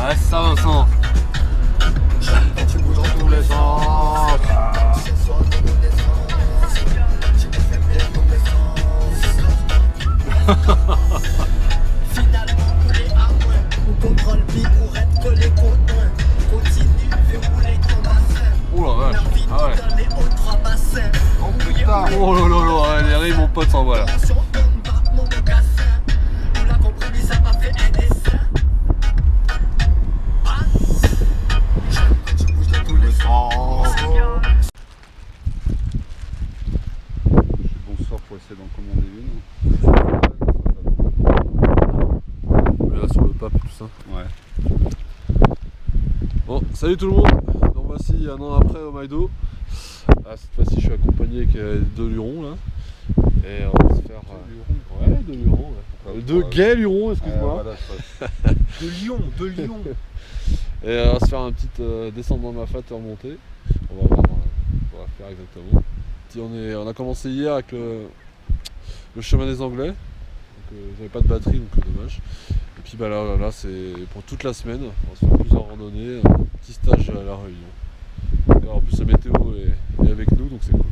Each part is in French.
Ouais, c'est ça, Vincent. Tu bouges dans tous les sens. Finalement, couler à moins. On contrôle vie pour être que les copains. Continue, fais rouler ton bassin. Oh la vache. Ah ouais. Dans les hauts trois bassins. Oh putain. Oh là là là, les rires, mon pote s'envoie là. Attention, donne pas mon mocassin. On l'a compris, ça m'a fait un dessin. Tu bouges dans tous les sens. Bonsoir pour essayer d'en commander une. Mais là sur le pape et tout ça. Ouais. Bon, salut tout le monde. Donc voici un an après au Maïdo. Ah, cette fois-ci je suis accompagné avec deux lurons là. Et on va se faire. Ouais, deux lurons. Ouais. Deux gays lurons, excuse-moi. Voilà, De Lyon, de Lyon. Et on va se faire un petit descente dans ma fat et remonter. On va voir on va faire exactement. On a commencé hier avec le chemin des Anglais. Donc j'avais pas de batterie donc dommage. Et puis bah là c'est pour toute la semaine. On va se faire plusieurs randonnées, un petit stage à la Réunion. Et en plus la météo est avec nous donc c'est cool.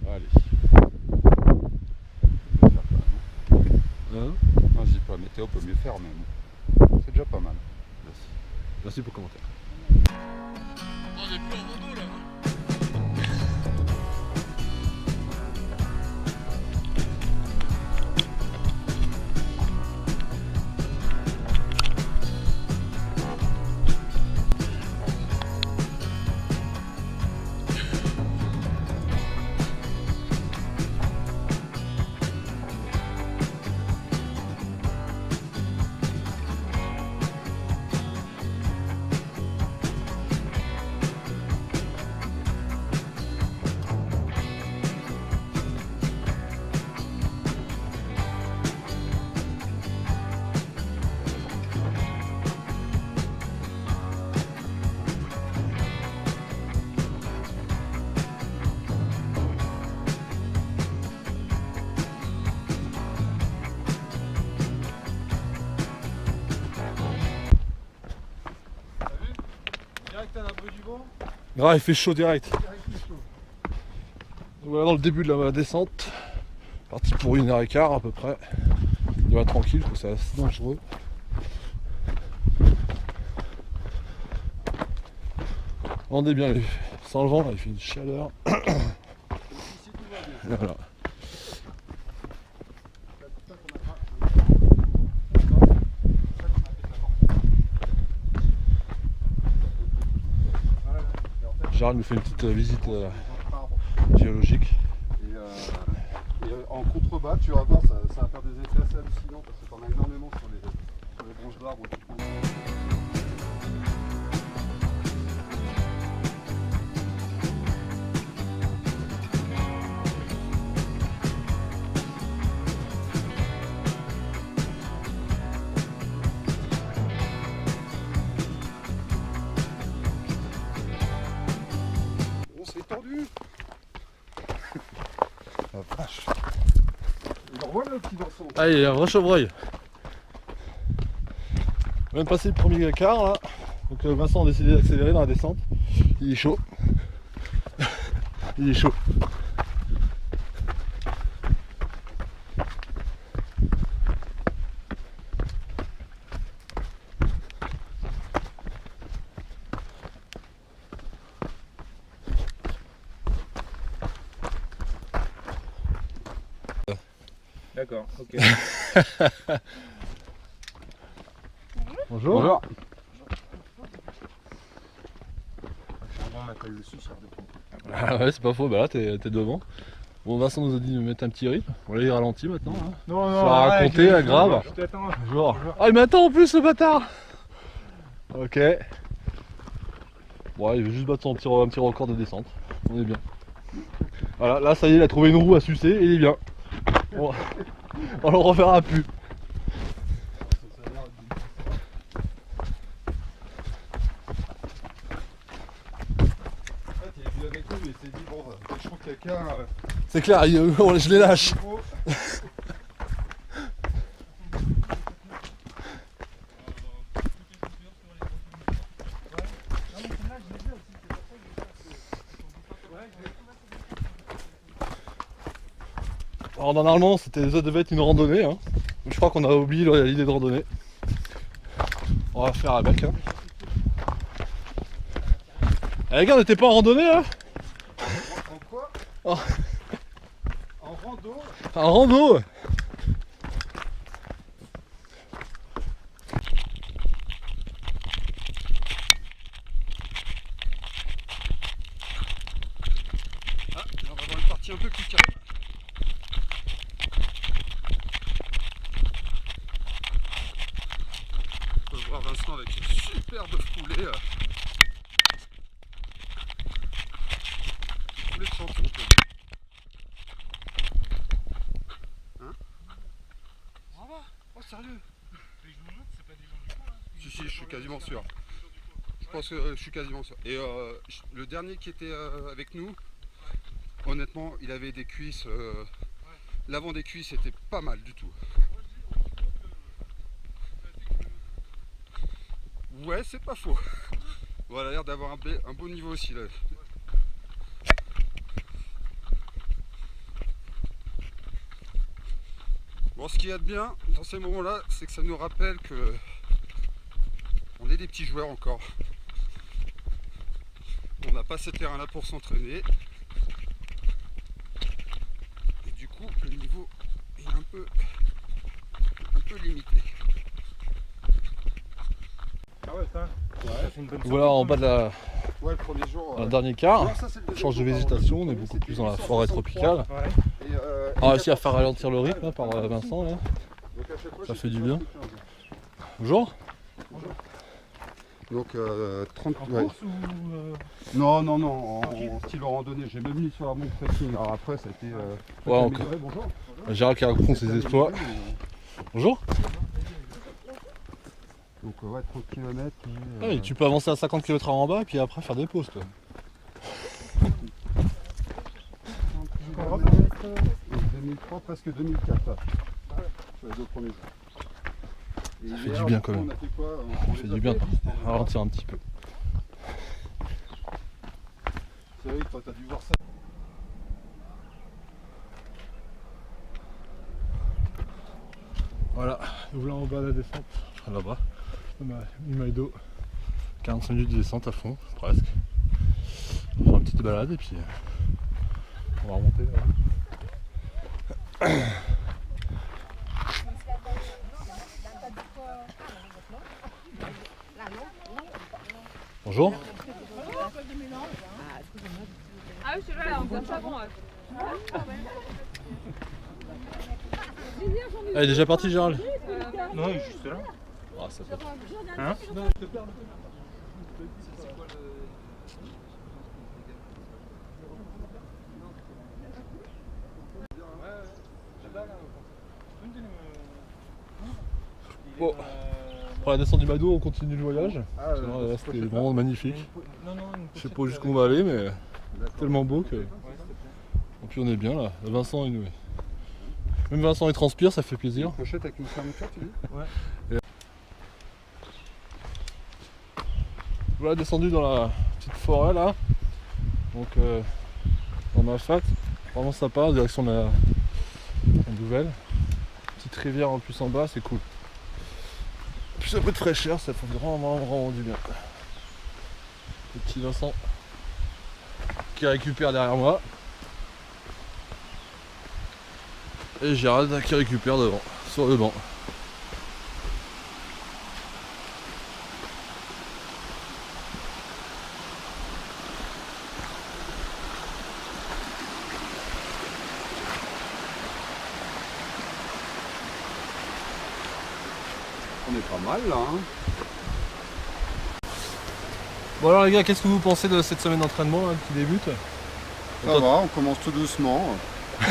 Allez. Hein? Non, je dis pas, météo peut mieux faire même. C'est déjà pas mal. Merci. Merci pour le commentaire. Oh, j'ai plus en rando là. Grave, il fait chaud direct. Voilà dans le début de la descente. Parti pour 1h15 à peu près. Il va tranquille, c'est assez dangereux. Rendez bien sans le vent, là, il fait une chaleur. Voilà. Gérald nous fait une petite visite géologique. Et en contrebas, tu vas voir, ça va faire des effets assez hallucinants parce que t'en as énormément sur les branches d'arbres. C'est tendu. La vache. Il envoie le petit Vincent. Ah, il y a un vrai chevreuil. On vient de passer le premier quart là. Donc Vincent a décidé d'accélérer dans la descente. Il est chaud. Il est chaud. D'accord, ok. Bonjour. Bonjour. Ah ouais, c'est pas faux, bah là t'es devant. Bon, Vincent nous a dit de mettre un petit rythme. On va aller ralentir maintenant. Hein. Non, Ça va raconter, la grave. Je t'attends. Bonjour. Ah, il m'attend en plus, le bâtard. Ok. Bon, il veut juste battre son un petit record de descente. On est bien. Voilà, là ça y est, il a trouvé une roue à sucer et il est bien. On le reverra plus. C'est clair, je les lâche. Alors normalement ça devait être une randonnée, hein. Je crois qu'on a oublié l'idée de randonnée. On va faire avec, hein. Eh, les gars, on n'était pas en randonnée là? En quoi? Oh. En rando? En rando. Ah, on va avoir une partie un peu plus calme. On peut voir Vincent avec une superbe foulée. Une foulée de champion, on peut dire. Hein? Ça va? Oh sérieux? Si, je suis quasiment sûr. Je pense que je suis quasiment sûr. Et le dernier qui était avec nous, honnêtement, il avait des cuisses. L'avant des cuisses était pas mal du tout. Ouais, c'est pas faux. Bon, elle a l'air d'avoir un beau niveau aussi là. Bon, ce qu'il y a de bien dans ces moments-là, c'est que ça nous rappelle que on est des petits joueurs encore. On n'a pas ce terrain-là pour s'entraîner. Et du coup, le niveau est un peu limité. Ah ouais, ça fait une bonne Voilà en bas de la, Ouais, le premier jour. dans le dernier quart. Non, ça, c'est le deuxième Change de jour, végétation, pardon. on est beaucoup C'était plus dans la 863. forêt tropicale. Ouais. Et, On a réussi à faire ralentir le rythme là, par Vincent là. Donc, à chaque fois, Ça j'ai fait du fait bien. 75. Bonjour. Donc 30 En ouais. course ou Non, en style randonnée. J'ai même mis sur la montre trekking. Alors après, ça a été. Ouais, encore. Bonjour. Gérard qui raconte ses exploits. Bonjour. Donc ouais, 30 km. Ah oui, tu peux avancer à 50 km/h en bas et puis après faire des pauses toi. 2003, presque 2004. Là, sur les deux premiers jours. Et Ça fait hier, du bien du quand coup, même. On a fait quoi? Ça fait du bien. Ralentir un petit peu. C'est vrai que toi, t'as dû voir ça. Voilà, nous voilà en bas de la descente. Là-bas. On a une maille d'eau. 45 minutes de descente à fond, presque. On va faire une petite balade et puis on va remonter là. Bonjour. Ah oui, celui-là, on voit pas bon. Elle est déjà partie Gérald? Non, il est juste là. Ah, ça peut... Hein? Bon. Pour la descente du Mado, on continue le voyage. Ah, Là, c'était vraiment magnifique. Non, Je sais pas jusqu'où on va aller, mais d'accord. tellement beau que. Et puis on est bien là. Vincent, il nous. Même Vincent il transpire, ça fait plaisir. Une pochette avec une fermeture, tu dis? Voilà, descendu dans la petite forêt là. Donc dans ma fat, vraiment sympa, en direction de la nouvelle. Petite rivière en plus en bas, c'est cool. Plus un peu de fraîcheur, ça fait vraiment du bien. Le petit Vincent qui récupère derrière moi. Et Gérald qui récupère devant, sur le banc. On est pas mal là. Hein. Bon alors les gars, qu'est-ce que vous pensez de cette semaine d'entraînement là, qui débute? Ça va, on commence tout doucement. C'est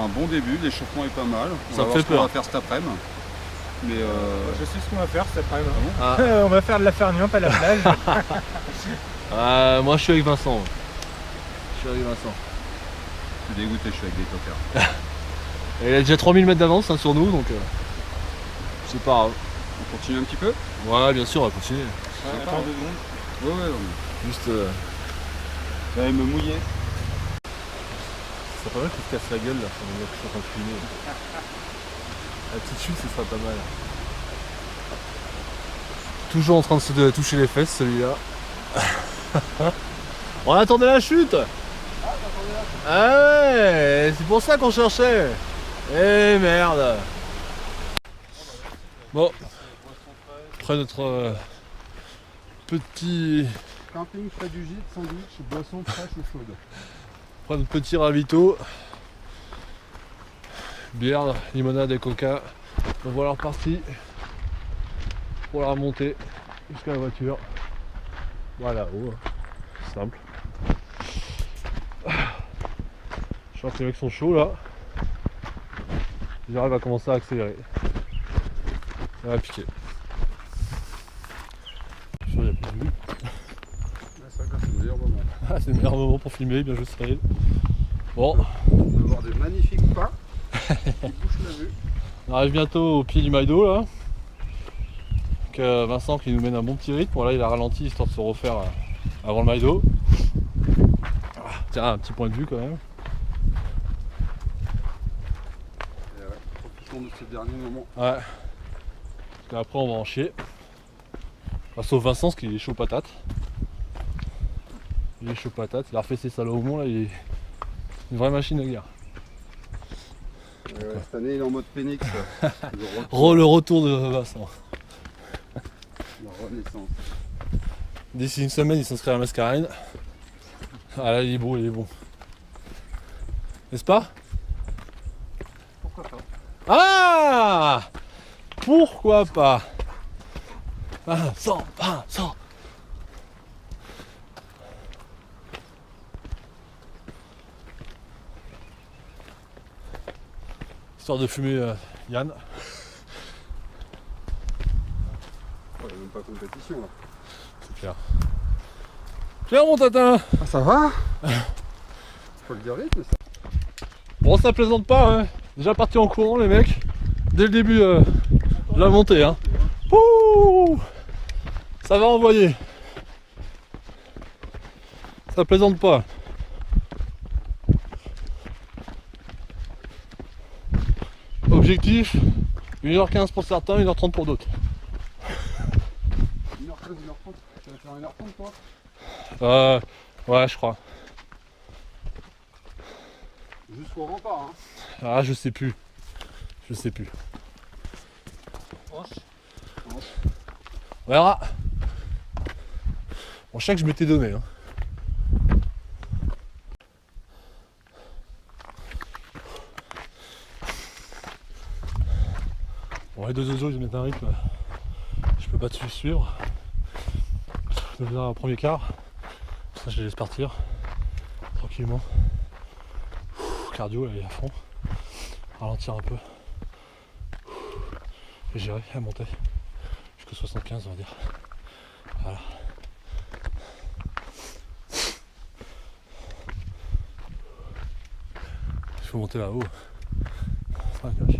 un bon début, l'échauffement est pas mal. On Ça va me voir fait ce qu'on peur. va faire cet après-midi. Mais Je sais ce qu'on va faire cet après-midi. Ah. On va faire de la farniente à la plage. Moi je suis avec Vincent. Je suis avec Vincent. je suis dégoûté, je suis avec des tocards. Et il a déjà 3000 mètres d'avance hein, sur nous, donc c'est pas grave. On continue un petit peu? Ouais, bien sûr, on va continuer. Attends 2 secondes. Ouais, ouais, Juste j'allais me mouiller. serait pas mal qu'il se casse la gueule là, quand on est en train de filmer. La petite chute, ce serait pas mal. Toujours en train de se toucher les fesses celui-là. On attendait la chute. Ah ouais, c'est pour ça qu'on cherchait. Eh merde. Bon, après notre petit... Camping, frais du gîte, sandwich, boisson fraîche ou chaude. Après notre petit ravito. Bière, limonade et coca. Donc voilà reparti pour la remontée jusqu'à la voiture. Voilà, oh, simple. Je crois que les mecs sont chauds là. J'arrive à commencer à accélérer. Ça va piquer. Je suis sûr qu'il n'y a plus de vue. C'est le meilleur moment. Ah, c'est le meilleur moment pour filmer, bien joué Cyril. Bon, On va voir des magnifiques pas qui bouchent la vue. on arrive bientôt au pied du Maïdo là. Donc, Vincent qui nous mène un bon petit rythme. Voilà, il a ralenti histoire de se refaire avant le Maïdo. Tiens, un petit point de vue quand même. Et ouais, profitons de ces derniers moments. Ouais. Parce qu'après on va en chier. Enfin, sauf Vincent, parce qu'il est chaud patate. Il est chaud patate, il a refait ses salauds au monde là, il est une vraie machine de guerre. Ouais, cette année il est en mode Phoenix. Le retour de Vincent. La renaissance. D'ici une semaine il s'inscrit à la Mascarène. Ah là il est beau, il est bon. N'est-ce pas? Pourquoi pas? Ah! Pourquoi pas? Vincent. Histoire de fumer Yann. Il n'y a même pas compétition là. C'est clair. Tiens mon tatin! Ah ça va? Faut le dire vite mais ça. Bon ça plaisante pas hein. Déjà parti en courant les mecs. Dès le début de la montée hein. Ouh, ça va envoyer. Ça plaisante pas. Objectif 1h15 pour certains, 1h30 pour d'autres. 1h13, 1h30. Tu vas faire 1h30 toi? Ouais je crois. Jusqu'au rempart hein. Ah je sais plus. On verra. Bon, je sais que je m'étais donné. Hein. Bon, les deux autres jours, ils mettent un rythme. Je peux pas te suivre. Je vais faire un premier quart. Ça, je les laisse partir. Tranquillement. Cardio, là, il est à fond. Ralentir un peu. Et gérer, à monter. Jusqu'à 75, on va dire. Voilà. Il faut monter là-haut. Ah, gosh.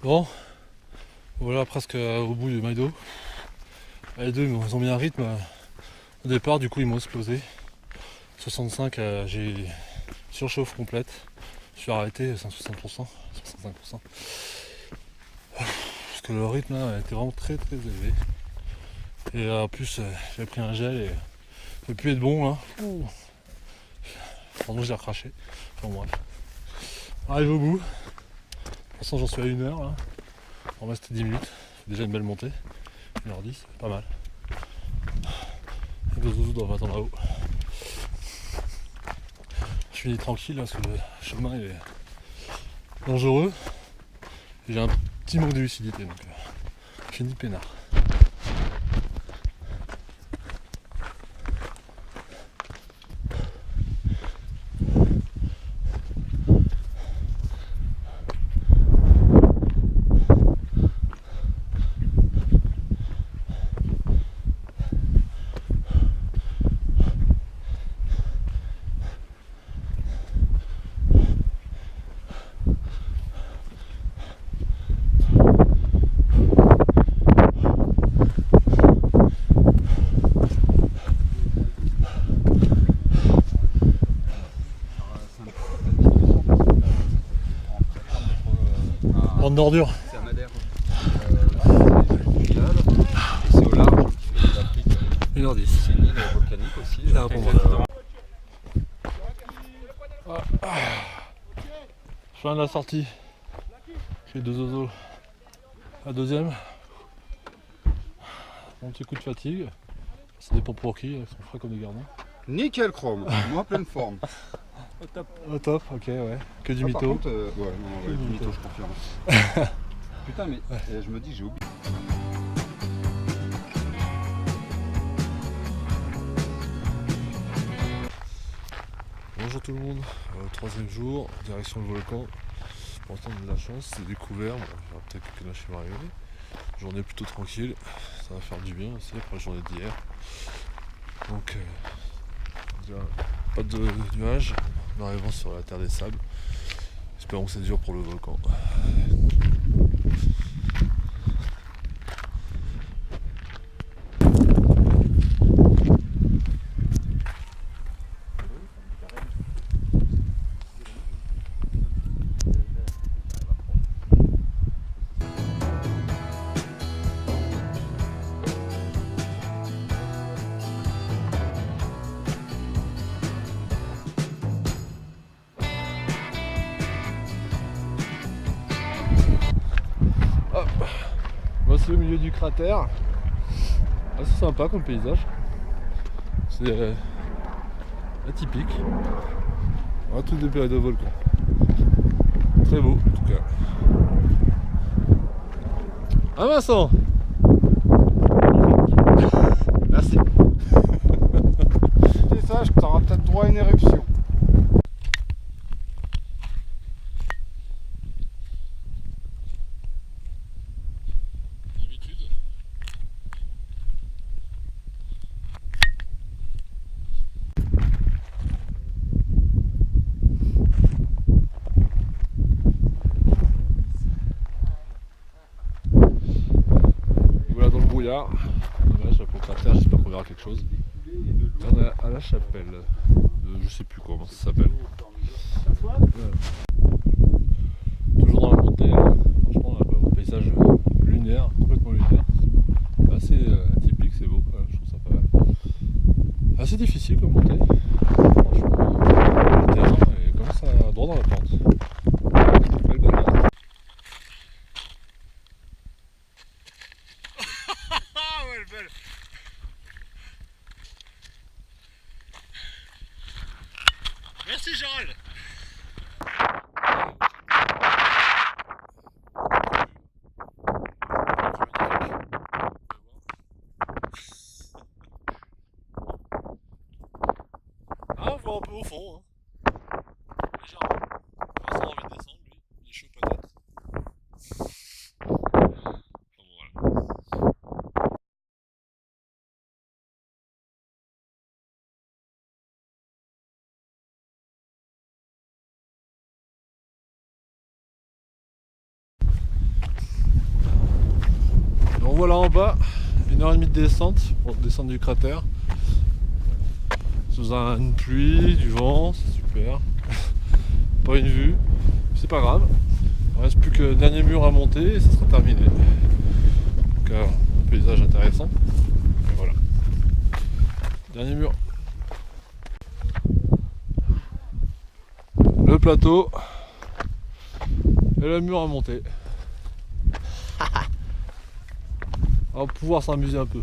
Bon, voilà presque au bout du Maïdo. Les deux ils ont mis un rythme au départ, du coup ils m'ont explosé. 65, j'ai surchauffe complète. Je suis arrêté à 60%, 65%. Parce que le rythme là était vraiment très élevé. Et en plus j'ai pris un gel et ça peut plus être bon là. Pardon, je l'ai recraché. Enfin bref. Arrive au bout. De toute façon j'en suis à 1 heure là. On reste 10 minutes. C'est déjà une belle montée. 1h10, pas mal. Les deux zouzous doivent attendre là-haut. Je finis tranquille parce que le chemin est dangereux. Et j'ai un petit manque de lucidité donc je finis peinard. bande d'ordures. C'est à Madère. C'est du final. Et c'est au large. C'est l'Afrique. 1h10. C'est une île volcanique aussi. C'est un bon moment. Je viens de la sortie. J'ai 2 oiseaux. La deuxième. Mon petit coup de fatigue. Ça dépend pour qui, ils sont frais comme des gardons. Nickel chrome. Moi pleine forme. Au top, ok, ouais. Que du Par mytho. contre, ouais, non, ouais, du mytho, je confirme. Putain, mais je me dis, j'ai oublié. Bonjour tout le monde, 3e jour, direction le volcan. Pour l'instant on a de la chance, c'est découvert, bon, il y aura peut-être quelques nages qui vont arriver. Journée plutôt tranquille, ça va faire du bien aussi après la journée d'hier. Donc déjà, pas de nuages, en arrivant sur la terre des sables. Espérons que c'est dur pour le volcan. Voici au milieu du cratère. Assez sympa comme paysage. C'est atypique. On a tous des périodes de volcan. Très beau en tout cas. Ah Vincent. Merci. Si t'es sage, t'auras peut-être droit à une éruption. Dommage, pour le cratère, j'espère qu'on verra quelque chose. On est à la chapelle. Je sais plus comment ça s'appelle. Toujours dans la montée, hein. Franchement, un paysage lunaire, complètement lunaire. Assez atypique, c'est beau, je trouve ça pas mal. Assez difficile comme montée. Franchement, le terrain est comme ça, droit dans la pente. Belle balade. Merci Gérald. Ah, on voit un peu au fond, hein. Légèrement. Vincent a envie de descendre, lui. Il est chaud peut-être. Enfin, bon, voilà. Donc voilà en bas, 1h30 de descente pour descendre du cratère. Sous une pluie, du vent, c'est super. Pas une vue, c'est pas grave. Il ne reste plus que le dernier mur à monter et ça sera terminé. Donc un paysage intéressant. Et voilà. Dernier mur. Le plateau. Et le mur à monter. On va pouvoir s'amuser un peu.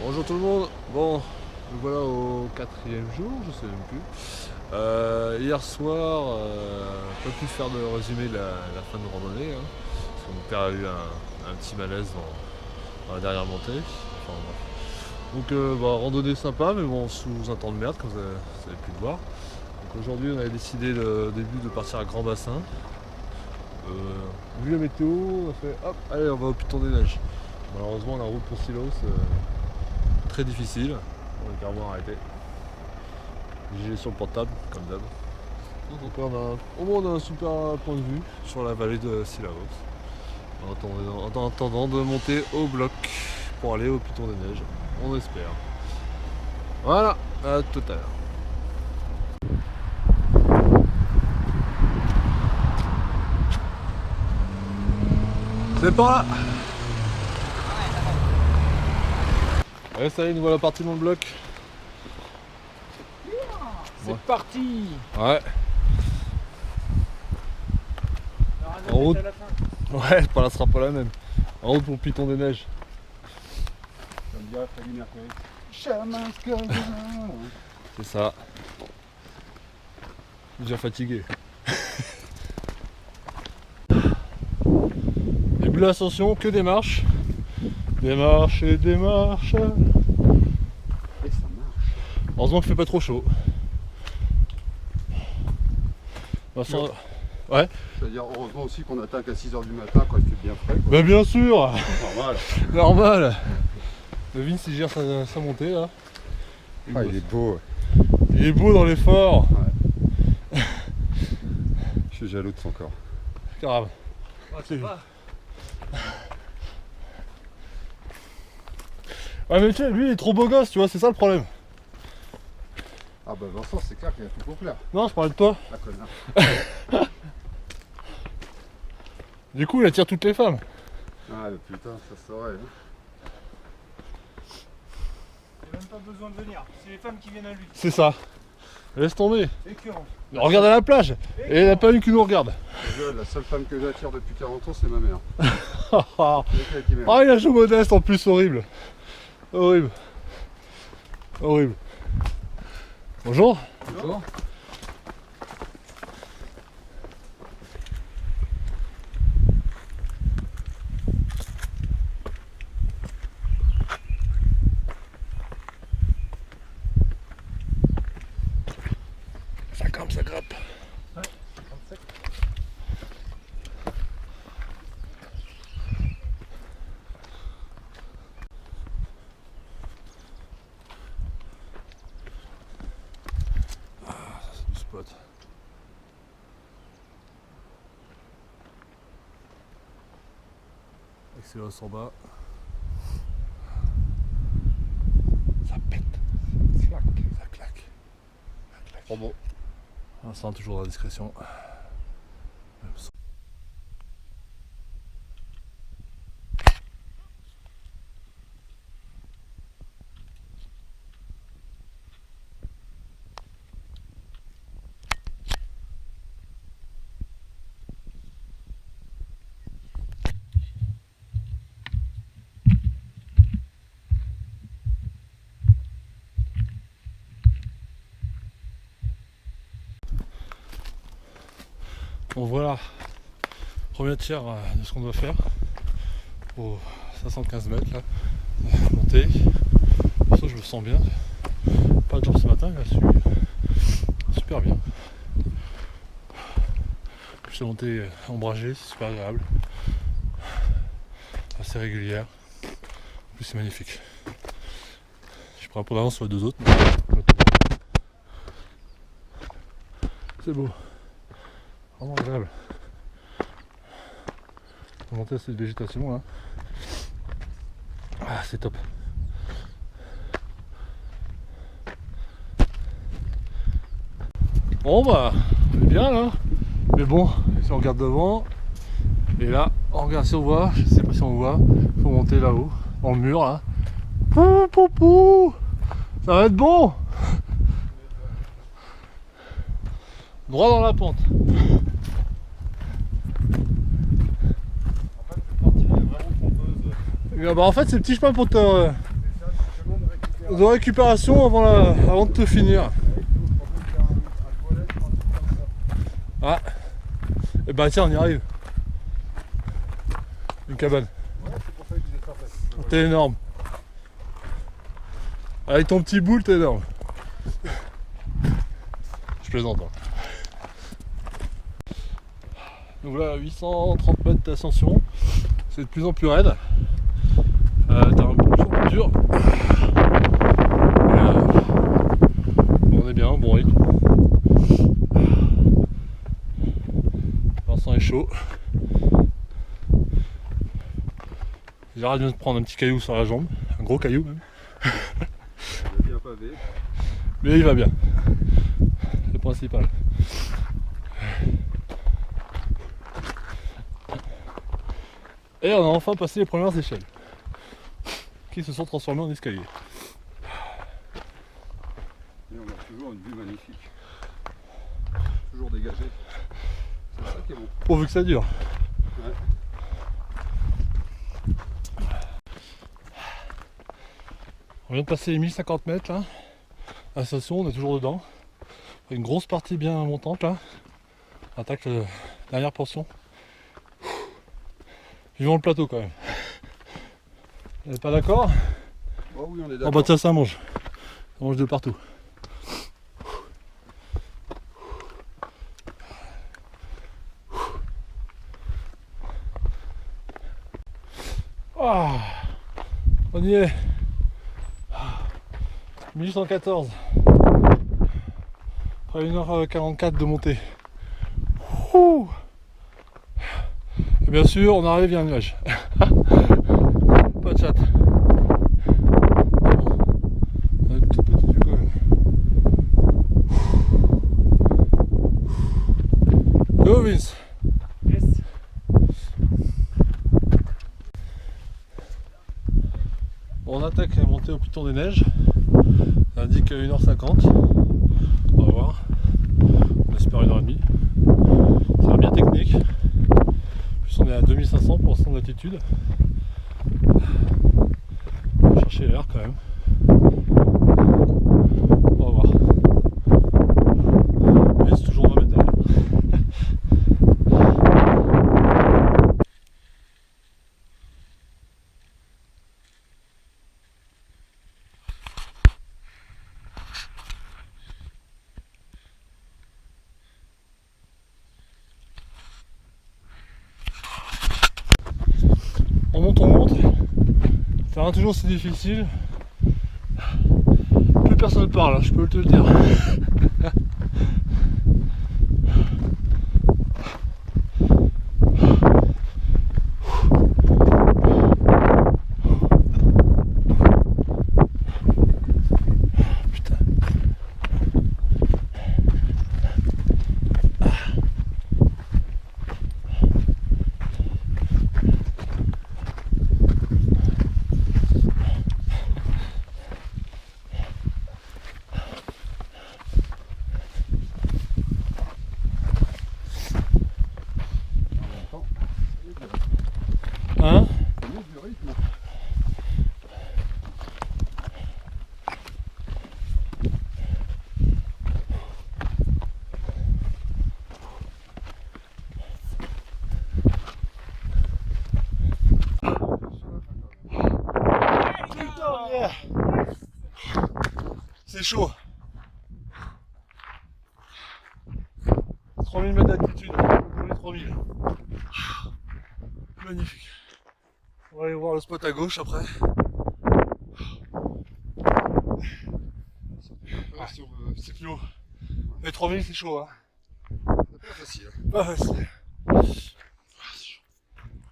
Bonjour tout le monde. Bon, nous voilà au 4e jour, je sais même plus. Hier soir, pas pu faire de résumé la fin de randonnée, hein, parce que mon père a eu un petit malaise dans la dernière montée. Enfin, bref. Donc randonnée sympa, mais bon, sous un temps de merde, comme vous avez pu le voir. Donc aujourd'hui, on avait décidé au début de partir à Grand Bassin. Vu la météo, on a fait hop, allez, on va au Piton des Neiges. Malheureusement, la route pour Silos, très difficile. On est carrément arrêté. J'ai sur le portable, comme d'hab. Donc au moins on a un super point de vue sur la vallée de Sillaos. En attendant de monter au bloc pour aller au Piton des Neiges. On espère. Voilà, à tout à l'heure. C'est par là. Allez, ça y est, nous voilà partis dans le bloc. C'est parti. Ouais. En route. Ouais, ça sera pas la même. En route pour le Piton des Neiges. Comme dirait Freddie Mercury. C'est ça. Je suis déjà fatigué. Début de l'ascension, que des marches. Des marches et des marches. Et ça marche. Heureusement qu'il fait pas trop chaud. Vincent... Ouais. C'est-à-dire heureusement aussi qu'on attaque à 6h du matin quand il fait bien frais. Bah bien sûr. Normal. Normal. Le Vince il gère sa montée là. Ah, il est beau. Il est beau dans l'effort. Je suis jaloux de son corps. Grave. Ouais mais tu sais, lui il est trop beau gosse, tu vois, c'est ça le problème. Ah bah Vincent, c'est clair qu'il a tout pour plaire. Non, je parlais de toi. Ah connard. Du coup il attire toutes les femmes. Ah le putain, ça saurait. Hein. Il n'a même pas besoin de venir. C'est les femmes qui viennent à lui. C'est ça. Laisse tomber. Écœurant. Regarde à la plage. Et il n'y en a pas une qui nous regarde. La seule femme que j'attire depuis 40 ans, c'est ma mère. Ah, C'est elle qui m'aime. il a joué modeste en plus, horrible. Horrible. Horrible. Bonjour. Bonjour. Ça grimpe, ça grimpe. Ouais, 37. C'est du spot. Excellent en bas. Ça pète. Ça claque. Ça claque. Ça claque. Oh bon. Vincent toujours dans la discrétion. Bon voilà, premier tiers de ce qu'on doit faire aux 515 mètres là, montée. Pour ça je me sens bien. Pas de genre ce matin, il a su super bien. Puis la montée ombragée, c'est super agréable. Assez régulière. En plus c'est magnifique. Je prends un peu d'avance sur les deux autres. C'est beau. Vraiment agréable. On va monter à cette végétation là. Ah c'est top. Bon bah on est bien là. Mais bon, si on regarde devant. Et là, on regarde si on voit. Je sais pas si on voit. Faut monter là-haut. Dans le mur là. Pou pou pou. Ça va être bon. Droit dans la pente. Bah en fait c'est le petit chemin pour de récupération avant de te finir. Ah. Et bah tiens on y arrive. Une cabane. T'es énorme. Avec ton petit boule t'es énorme. Je plaisante hein. Donc là 830 mètres d'ascension. C'est de plus en plus raide. T'as un peu plus dur. chaud. J'arrête de me prendre un petit caillou sur la jambe, un gros caillou même. Il est bien pavé. Mais il va bien. C'est le principal. Et on a enfin passé les premières échelles qui se sont transformées en escalier. Et on a toujours une vue magnifique. Toujours dégagée. C'est ça qui est bon. Pourvu que ça dure. Ouais. On vient de passer les 1050 mètres là. À la station, on est toujours dedans. Une grosse partie bien montante là. On attaque la dernière portion. Vivons le plateau quand même. Vous n'êtes pas d'accord? Oh oui, on est Oh d'accord. bah tiens, ça mange. Ça mange de partout. Ah, on y est. 1114. Après 1h44 de montée. Ouh. Et bien sûr, on arrive, il y a un nuage. Pas de chat. Ah bon. On a une toute petite vue quand même. Yo Vince. Yes. Bon, on attaque la montée au Piton des Neiges. Ça indique 1h50. On va voir. On espère 1h30. Ça va bien technique. On est à 2500 pour l'instant d'altitude. On va chercher l'air quand même. On va voir. Mais c'est toujours 20 mètres derrière. On monte. Ça rend toujours si difficile. Plus personne ne parle, je peux te le dire. Putain. Hein? Yeah. C'est chaud. 3000 mètres d'altitude. 3000. Magnifique. On va aller voir le spot à gauche après. C'est plus haut. Mais 3000 c'est chaud hein. C'est pas facile. Pas facile.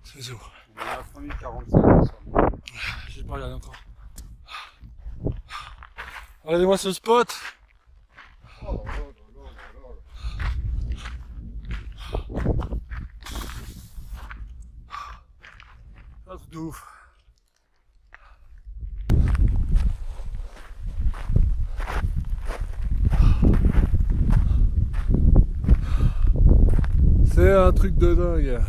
C'est chaud. On est à 3045. J'ai pas regardé encore. Regardez-moi ce spot. Oh là là là là. Un truc de ouf. C'est un truc de dingue.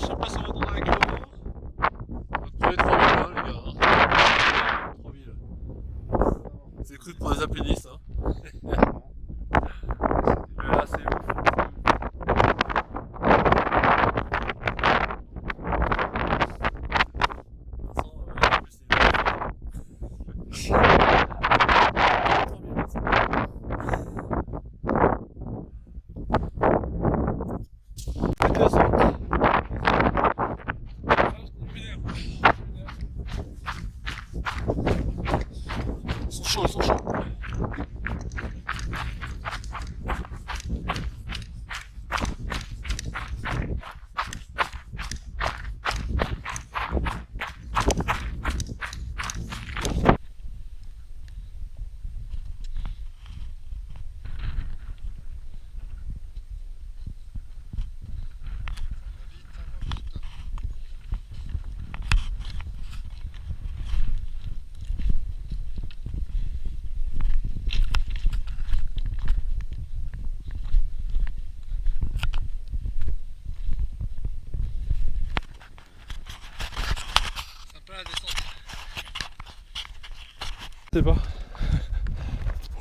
Je sais pas si on va attendre avec le moment. On va trouver 3000 hein, les gars. 3000. C'est cru pour les alpinistes. Hein. Mais là c'est ouf.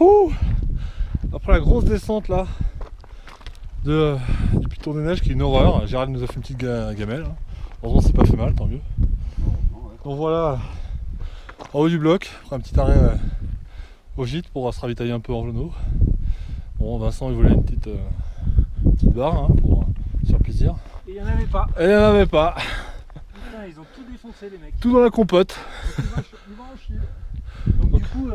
Ouh. Après la grosse descente là du Piton des Neiges qui est une horreur, Gérald nous a fait une petite gamelle. Hein. Heureusement c'est pas fait mal, tant mieux. Donc voilà, en haut du bloc, après un petit arrêt au gîte pour se ravitailler un peu en genou. Bon, Vincent il voulait une petite barre hein, pour se faire plaisir. Et il n'y en avait pas. Et il n'y en avait pas. Putain, ils ont tout défoncé les mecs. Tout dans la compote. Il va en chier. Donc du coup,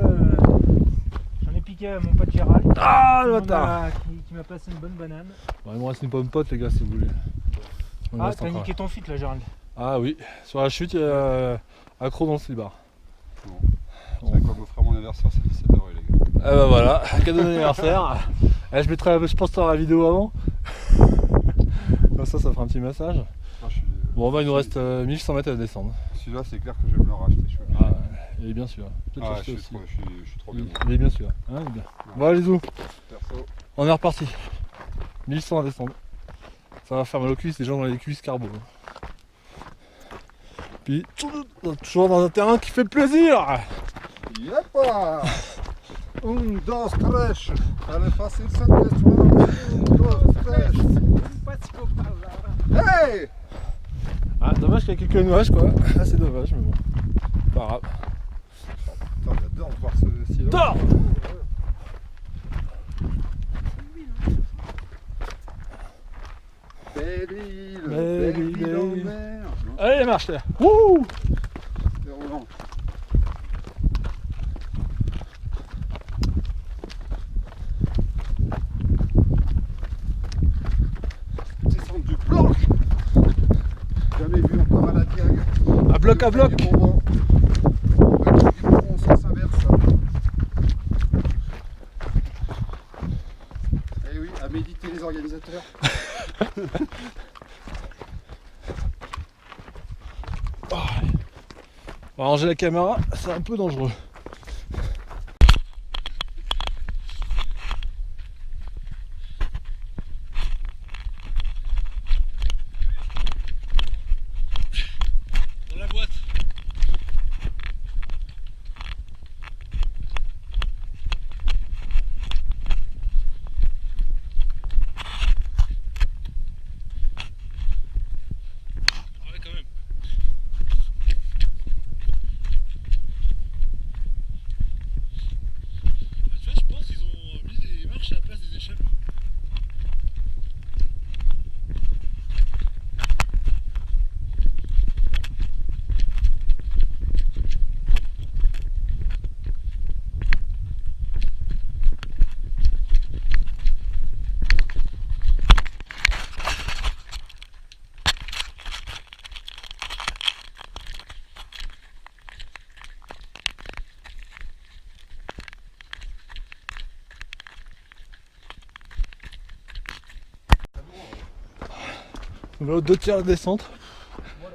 j'en ai piqué à mon pote Gérald. Ah le bâtard. Qui m'a passé une bonne banane. Bon, il me reste une pomme pote les gars si vous voulez. Il me Ah, reste t'as encore. niqué ton fit là Gérald. Ah oui, sur la chute il y a accro dans le slibard. Vous savez quoi, m'offrir mon anniversaire, c'est 17 avril, les gars. Ah bah voilà, cadeau d'anniversaire. Je mettrai, je pense, dans la vidéo avant. Comme ça fera un petit massage. Ah, je suis- Bon, bah, il nous reste 1100 mètres à descendre. Celui-là, c'est clair que je vais me le racheter. Je suis obligé. Ah, il est bien sûr. Peut-être Ah, l'acheter je aussi. suis trop bien. Il est bien sûr. Hein, il est bien. Bon, allez, zou, Perso. on est reparti. 1100 à descendre. Ça va faire mal aux cuisses, les gens dans les cuisses carbo. Puis, toujours dans un terrain qui fait plaisir. Yepa! Un, dos, tres. Allez, facile cette question. Un, dos, tres. Hey! Ah, dommage qu'il y ait quelques nuages, quoi. Ah, c'est dommage, mais bon. Pas grave. Putain, j'adore voir ce ciel. Tort. Belle île, Belle belle île en île. mer. Non, Allez, marche là. Wouh. c'est roulant. Descendre du bloc. Jamais vu encore à la diag. À bloc à bloc. Du bonbon. Du bonbon, ça s'inverse. Eh oui, à méditer les organisateurs. On va ranger la caméra, c'est un peu dangereux. Dans la boîte. Ouais, quand même. Tu vois, je pense qu'ils ont mis des marches à la place des échelles. On va aux 2 tiers de descente.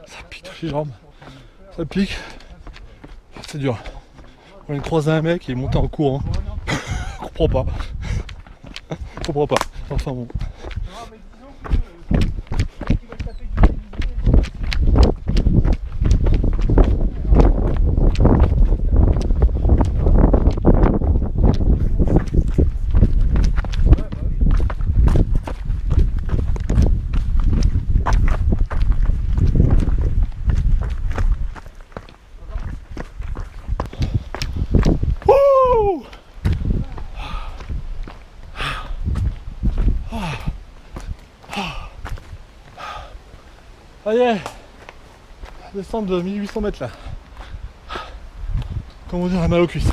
Ça pique dans les jambes. Ça pique. C'est dur. On vient de croiser un mec qui est monté en courant. Je comprends pas. Je comprends pas. Enfin bon. Wouh! Ça y est, descente de 1800 mètres là. Comment dire, la mal aux cuisses.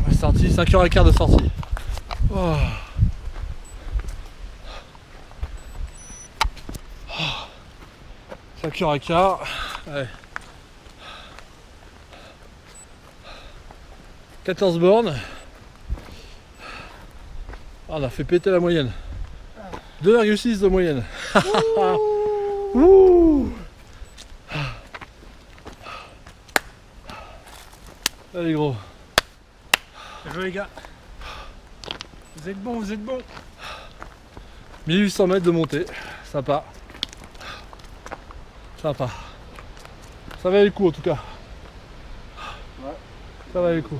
On est sorti, 5h15 de sortie. Oh. 5h15. Ouais. 14 bornes. Ah, on a fait péter la moyenne. 2,6 de moyenne. Ouh. Allez gros. Bien joué les gars. Vous êtes bons, vous êtes bons. 1800 mètres de montée. Sympa. Sympa. Ça valait le coup en tout cas. Ouais. Ça valait le coup.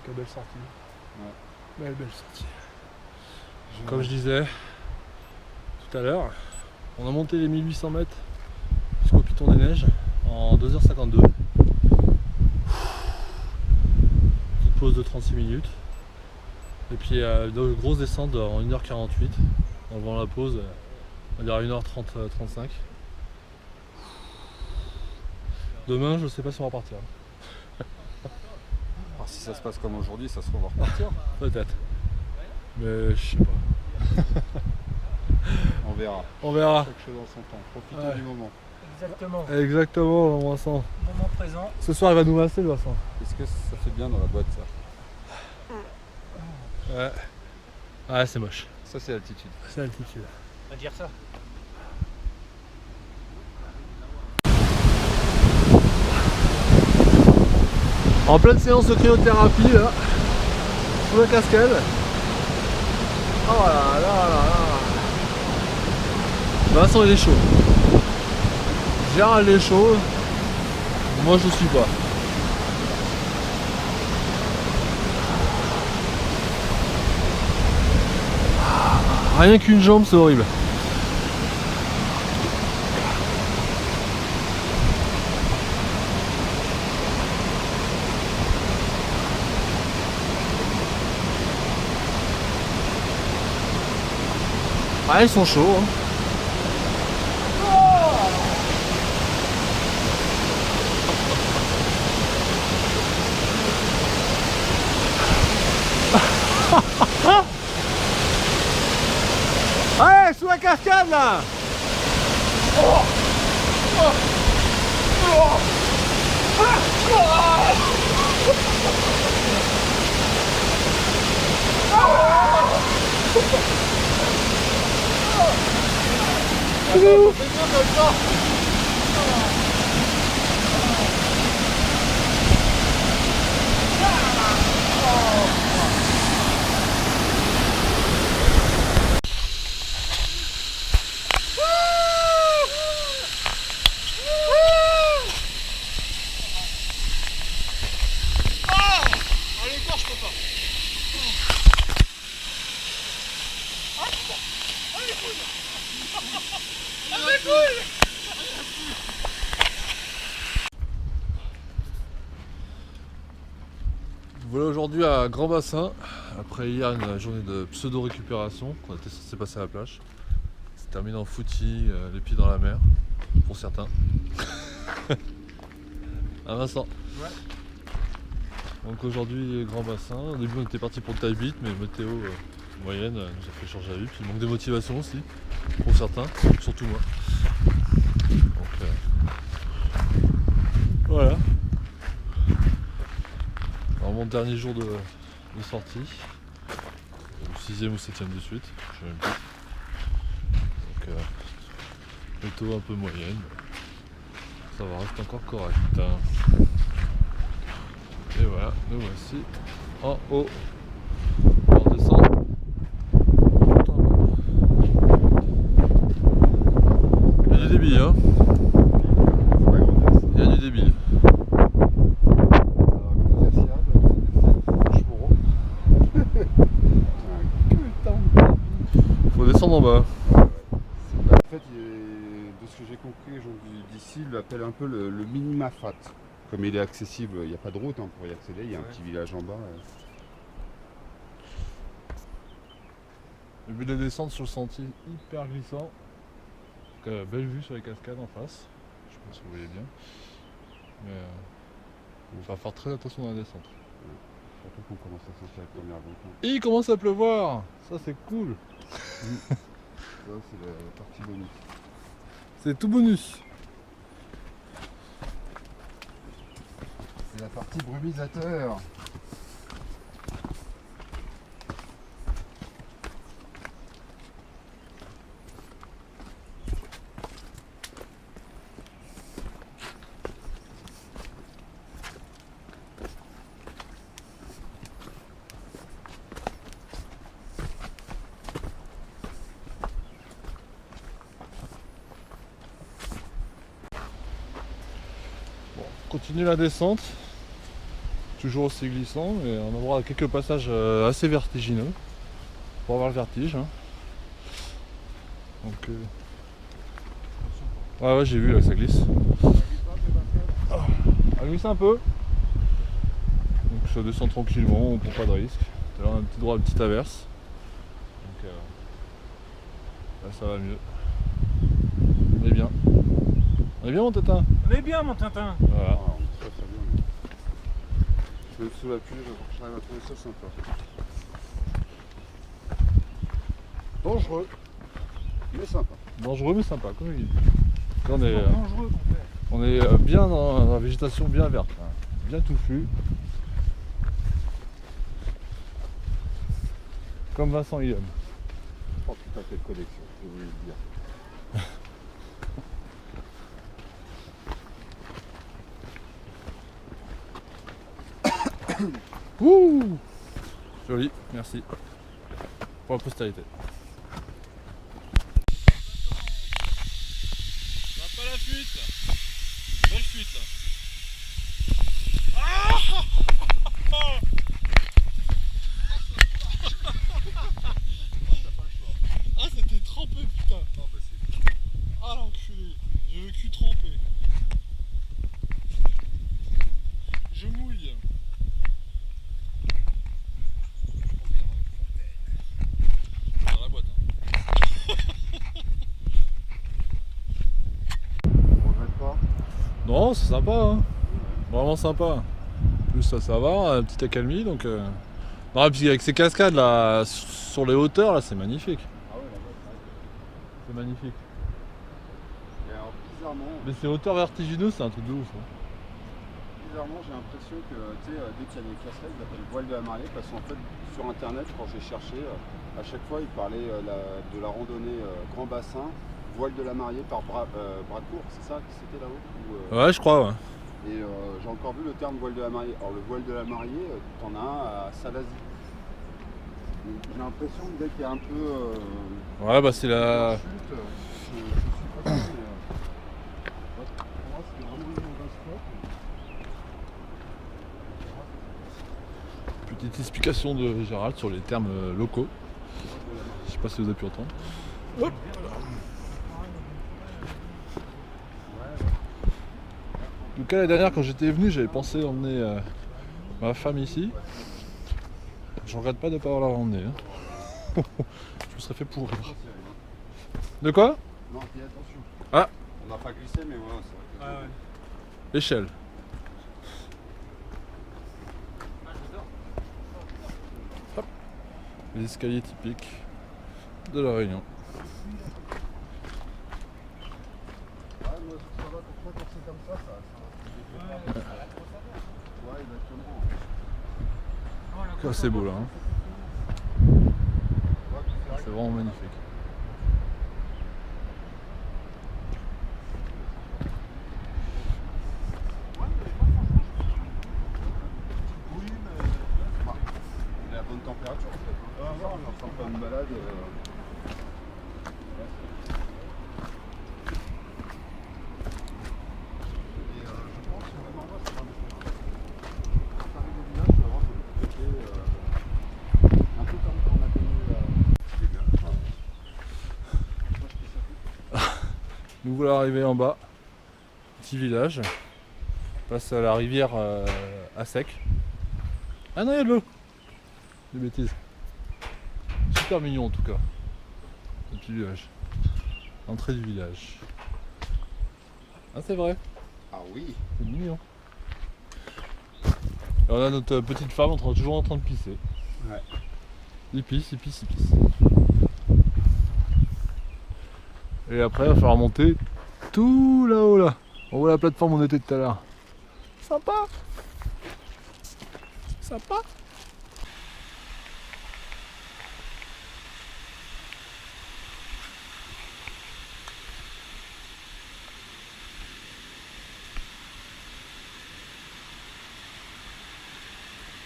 Quelle belle sortie. Ouais. Belle sortie. Comme je disais tout à l'heure, on a monté les 1800 mètres jusqu'au Piton des Neiges en 2h52. Petite pause de 36 minutes. Et puis une grosse descente en 1h48. En levant la pause, on va dire 1h35. Demain, je sais pas si on va repartir. Alors, si ça se passe comme aujourd'hui, ça se trouve on va repartir. Peut-être. Mais je sais pas. On verra. On verra. Chaque chose en son temps. Profitons Ouais. du moment. Exactement. Exactement, Vincent. Moment présent. Ce soir, il va nous masser, Vincent. Est-ce que ça fait bien dans la boîte ça? Ouais. Ouais, c'est moche. Ça c'est l'altitude. C'est l'altitude. On va dire ça. En pleine séance de cryothérapie, là, sous la cascade. Oh là là là là. Vincent, il est chaud. Gérard, il est chaud. Moi, je suis pas. Rien qu'une jambe, c'est horrible. Ah, ils sont chauds. Hein. Allez, sous la cascade là. Voilà aujourd'hui à Grand Bassin, après hier une journée de pseudo-récupération qu'on était censé passer à la plage. C'est terminé en footing, les pieds dans la mer, pour certains. Ah Vincent. Ouais. Donc aujourd'hui Grand Bassin, au début on était parti pour le taille beat, mais météo moyenne nous a fait changer d'avis, puis il manque de motivation aussi, pour certains, surtout moi. Donc voilà. Vraiment dernier jour de sortie, le 6e ou 7e de suite, je sais même plus. Donc météo un peu moyenne, ça va rester encore correct. Et voilà, nous voici en haut. On redescend. Il y a du débit hein. Il y a du débit. Faut descendre en bas. En fait, de ce que j'ai compris aujourd'hui d'ici, il l'appelle un peu le minima fat. Comme il est accessible, il n'y a pas de route hein, pour y accéder, il y a un petit village en bas. Le but de descendre sur le sentier hyper glissant. Donc, belle vue sur les cascades en face. Je sais pas si vous voyez bien. Mais il va faire très attention dans la descente. Surtout qu'on commence à sentir la première goutte. Hein. Et il commence à pleuvoir. Ça c'est cool. Ça c'est la partie bonus. C'est tout bonus. C'est la partie brumisateur. On continue la descente. Toujours aussi glissant, mais on aura quelques passages assez vertigineux. Pour avoir le vertige. Hein. Donc, ouais, j'ai vu là que ça glisse. Elle glisse un peu. Donc ça descend tranquillement, on prend pas de risque. Là on a un petit droit, une petite averse. Donc là ça va mieux. On est bien. On est bien mon Tintin? On est bien mon Tintin. Voilà. Ah, on est très très bien. Je me sous la pluie, j'arrive à trouver ça sympa. Dangereux, mais sympa. Dangereux mais sympa, comme il dit. Là, on est, Dangereux qu'on fait. on est bien dans la végétation bien verte, hein. Bien touffue. Comme Vincent Guillaume. Oh putain, quelle connexion, je voulais le dire. Ouh, joli, merci. Pour la postérité. Ça va pas la fuite là. Belle fuite là. Ah c'était trempé putain. Ah l'enculé. J'ai le cul trempé. Je mouille. Dans la boîte. Hein. On regrette pas. Non, c'est sympa, hein. Vraiment sympa. En plus ça va, un petit accalmie donc. Non, et puis avec ces cascades là sur les hauteurs là, c'est magnifique. Ah ouais, la boîte, C'est magnifique. et alors bizarrement, Mais ces hauteurs vertigineuses, c'est un truc de ouf. Hein. j'ai l'impression que tu sais, dès qu'il y a des cascades, ils appellent voile de la mariée parce qu'en fait, sur internet, quand j'ai cherché, à chaque fois, ils parlaient de la randonnée grand bassin, voile de la mariée par Bracourt, c'est ça que c'était là-haut Ouais, je crois, ouais. Et j'ai encore vu le terme voile de la mariée. Alors, le voile de la mariée, t'en as un à Salazie. Donc, j'ai l'impression que dès qu'il y a un peu. Ouais, bah c'est la. chute, je suis pas sûr, mais, pour moi, c'était vraiment une mauvaise spot. Petite explication de Gérald sur les termes locaux. Je sais pas si vous avez pu entendre. Hop. En tout cas, la dernière, quand j'étais venu, j'avais pensé emmener ma femme ici. Je regrette pas de ne pas avoir la emmenée. Hein. Je me serais fait pourrir. De quoi? Non, fais attention. Ah. On n'a pas glissé, mais voilà, c'est vrai que. Échelle. Hop. Les escaliers typiques de la Réunion. Ouais, moi, ça va, pour toi, quand c'est comme ça, ça. Ouais, exactement. Ah, c'est beau là. Hein. C'est vraiment magnifique. Oui, mais. On est à bonne température en fait. On va voir, on va faire pas une balade. Et je pense que vraiment, ça va me faire. Quand t'arrives au village, tu vas voir que le côté. Un peu comme quand on a connu les gars. Nous voilà arrivés en bas. Petit village. On passe à la rivière à sec. Ah non, il y a de l'eau. Des bêtises. Super mignon en tout cas. Le petit village. Entrée du village. Ah c'est vrai, Ah oui. c'est mignon. Et on a notre petite femme toujours en train de pisser. Ouais. Il pisse, il pisse, il pisse. Et après il va falloir monter tout là-haut là. On voit la plateforme où on était tout à l'heure. Sympa. Sympa.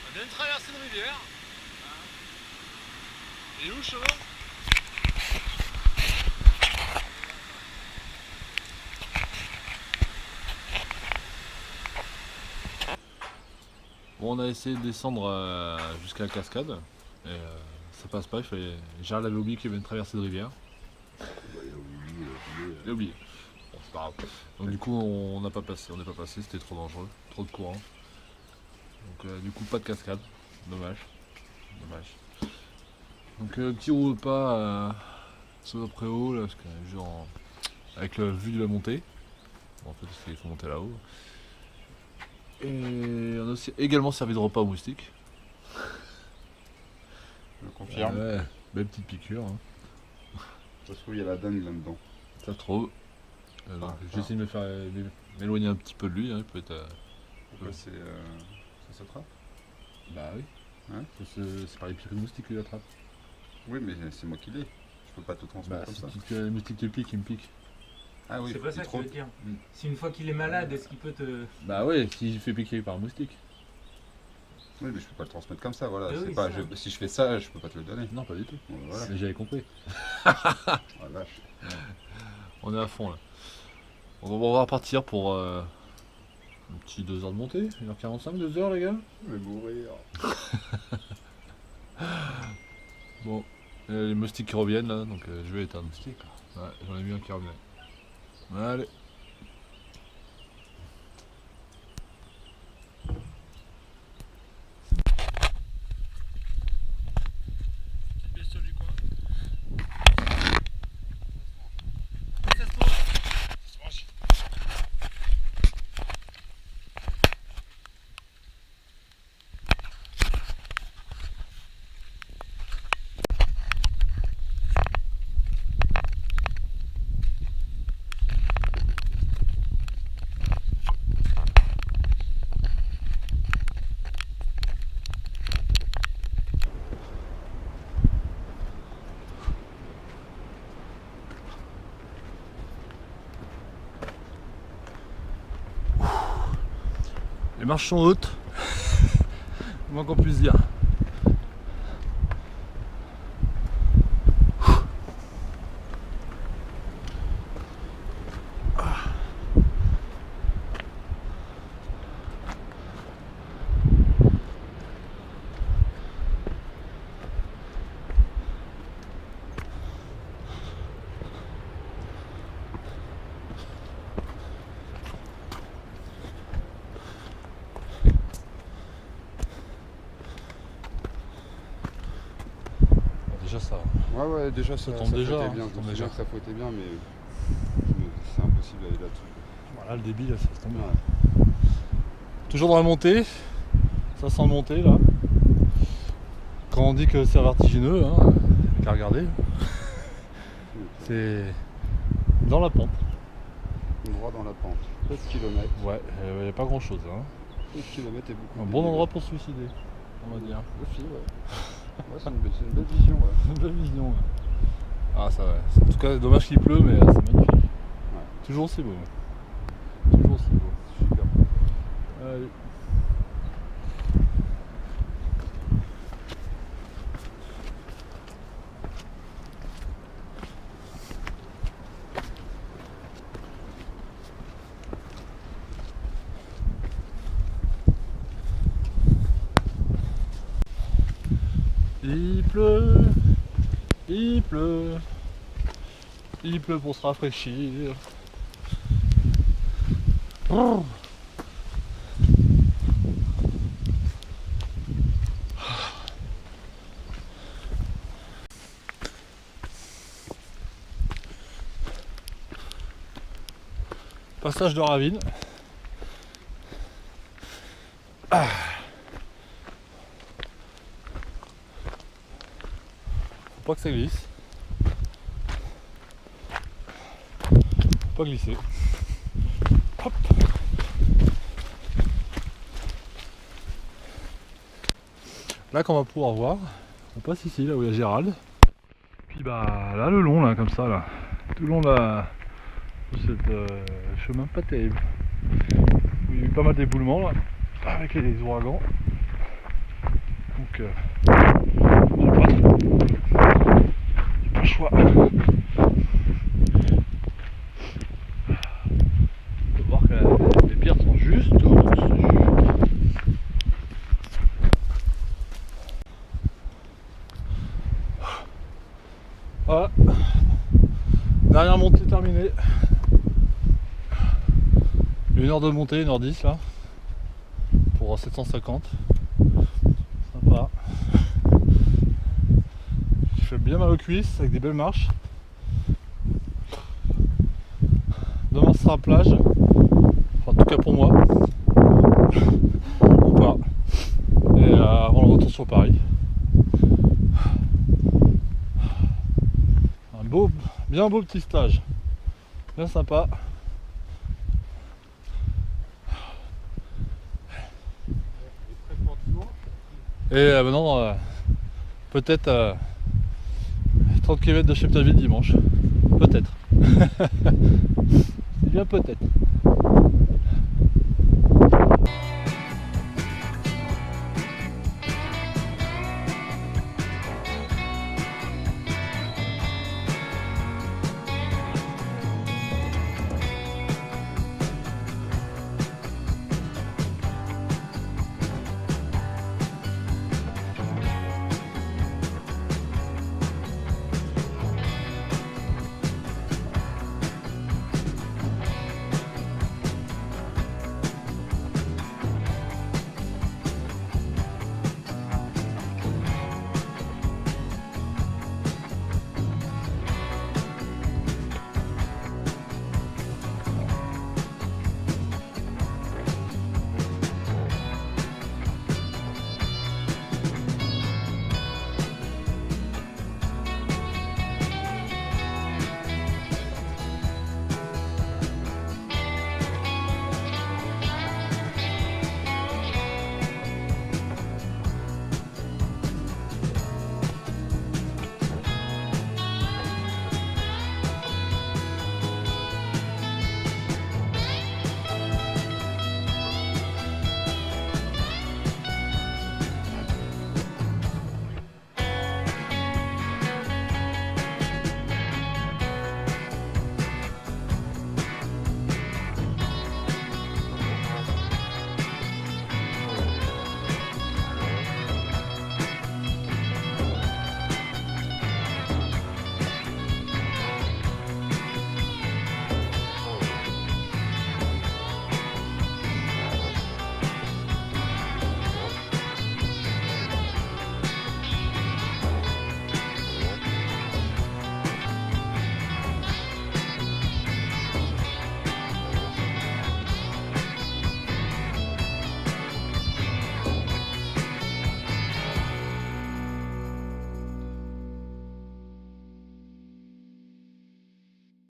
On vient de traverser une rivière. Et où le chemin? Bon, on a essayé de descendre jusqu'à la cascade. Et ça passe pas, Gérald avait oublié qu'il y avait une traversée de rivière. Il a oublié. Bon, c'est pas grave. Donc du coup on n'est pas passé, c'était trop dangereux, trop de courant. Donc du coup pas de cascade, dommage. Donc petit repas sous le préau là, parce que genre avec la vue de la montée. Bon, en fait parce qu'il faut monter là-haut. Et on a aussi également servi de repas aux moustiques. Je confirme. Ouais, belle petite piqûre. Hein. Ça se trouve, il y a la dingue là-dedans. Ça se trouve. J'essaie de m'éloigner un petit peu de lui, hein, il peut être. Pourquoi ça s'attrape? Bah oui. Hein, c'est par les piqûres de moustiques qu'il attrape. oui, mais c'est moi qui l'ai. Je peux pas tout transmettre comme ça. Si les moustiques te piquent, il me pique. Ah oui, C'est pas ça que trop. je veux dire. Si une fois qu'il est malade, est-ce qu'il peut te... Bah ouais, s'il fait piquer par un moustique. Oui, mais je peux pas le transmettre comme ça, voilà. Ah C'est oui, pas, ça. si je fais ça, je peux pas te le donner. Non, pas du tout. Bon, voilà. Mais j'avais compris. Ah, vache. On est à fond là. On va repartir pour un petit 2 heures de montée. 1h45, 2 heures les gars. Je vais mourir. Bon, les moustiques qui reviennent là, donc je vais éteindre. Ouais, j'en ai vu un qui revenait. Allez. Les marches sont hautes, moins qu'on puisse dire. Déjà ça. Ouais, déjà ça tombe déjà, fouettait hein, bien. ça Je tombe me déjà. souviens que ça fouettait bien, mais c'est impossible d'aller là-dessus. Voilà le débit là, ça se tombe bien. Ouais. Toujours dans la montée, ça sent monter là. Quand on dit que c'est vertigineux, hein, qu'à regarder, c'est dans la pente. Droit dans la pente. 7 km. Ouais, il n'y a pas grand chose. Hein. 7 km est beaucoup. Un bon endroit pour se suicider, on va dire. Aussi, ouais. Ouais, c'est une belle vision, ouais. Une belle vision. Ouais. Ah ça va. En tout cas, dommage qu'il pleut, mais c'est magnifique. Ouais. Toujours aussi beau. Toujours aussi beau. Super. Allez. Il pleut pour se rafraîchir. Passage de ravine. Faut pas que ça glisse. Faut pas glisser. Hop. Là qu'on va pouvoir voir, on passe ici là où il y a Gérald. Puis bah là le long là comme ça là. Tout le long là de cette chemin pas terrible. Il y a eu pas mal d'éboulements là avec les ouragans. Donc j'ai pas le choix. On peut voir que les pierres sont juste au-dessus. Dernière montée terminée. 1 heure de montée, 1h10 là. Pour 750. Sympa. Il fait bien mal aux cuisses avec des belles marches. Demain ce sera plage. Enfin, en tout cas pour moi. Ou pas. Et avant le retour sur Paris. Un beau, bien beau petit stage. Bien sympa. Et maintenant, peut-être 30 km de Cheptaville dimanche. Peut-être. C'est bien peut-être.